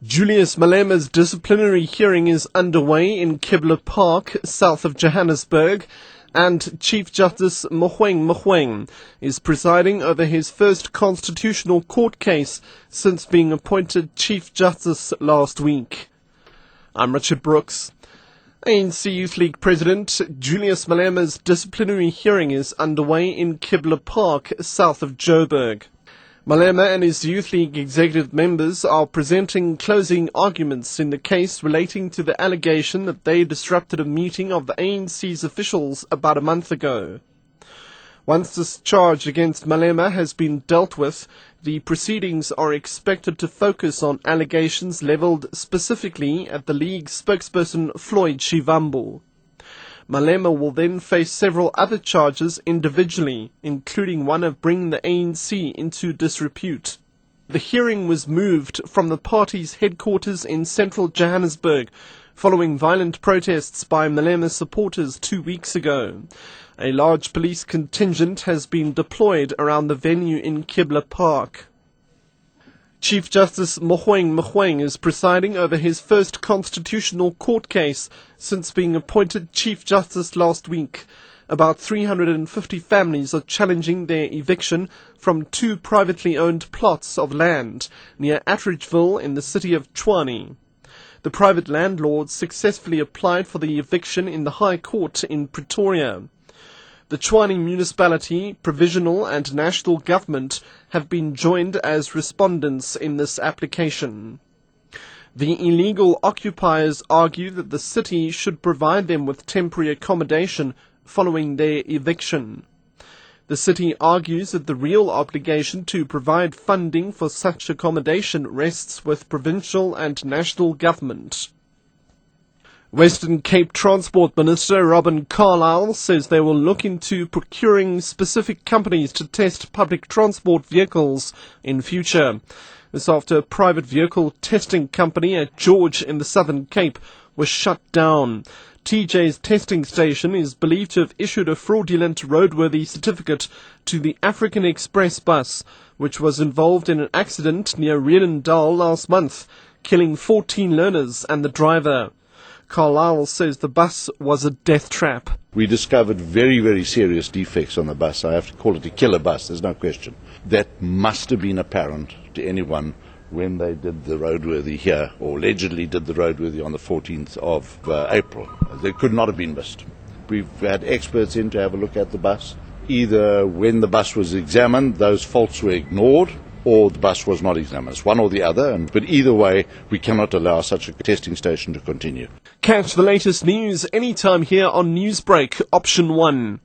Julius Malema's disciplinary hearing is underway in Kibble Park, south of Johannesburg, and Chief Justice Mogoeng is presiding over his first constitutional court case since being appointed Chief Justice last week. I'm Richard Brooks. ANC Youth League President Julius Malema's disciplinary hearing is underway in Kibble Park, south of Joburg. Malema and his Youth League executive members are presenting closing arguments in the case relating to the allegation that they disrupted a meeting of the ANC's officials about a month ago. Once this charge against Malema has been dealt with, the proceedings are expected to focus on allegations levelled specifically at the League's spokesperson Floyd Shivambu. Malema will then face several other charges individually, including one of bringing the ANC into disrepute. The hearing was moved from the party's headquarters in central Johannesburg following violent protests by Malema supporters 2 weeks ago. A large police contingent has been deployed around the venue in Kibble Park. Chief Justice Mogoeng is presiding over his first constitutional court case since being appointed Chief Justice last week. About 350 families are challenging their eviction from 2 privately owned plots of land near Attridgeville in the city of Tshwane. The private landlords successfully applied for the eviction in the High Court in Pretoria. The Tshwane municipality, provisional and national government have been joined as respondents in this application. The illegal occupiers argue that the city should provide them with temporary accommodation following their eviction. The city argues that the real obligation to provide funding for such accommodation rests with provincial and national government. Western Cape Transport Minister Robin Carlyle says they will look into procuring specific companies to test public transport vehicles in future. This after a private vehicle testing company at George in the Southern Cape was shut down. TJ's testing station is believed to have issued a fraudulent roadworthy certificate to the African Express bus, which was involved in an accident near Reenendal last month, killing 14 learners and the driver. Carlyle says the bus was a death trap. We discovered very, very serious defects on the bus. I have to call it a killer bus, there's no question. That must have been apparent to anyone when they did the roadworthy here, or allegedly did the roadworthy on the 14th of April. They could not have been missed. We've had experts in to have a look at the bus. Either when the bus was examined, those faults were ignored, or the bus was not examined. It's one or the other, but either way, we cannot allow such a testing station to continue. Catch the latest news anytime here on Newsbreak, Option 1.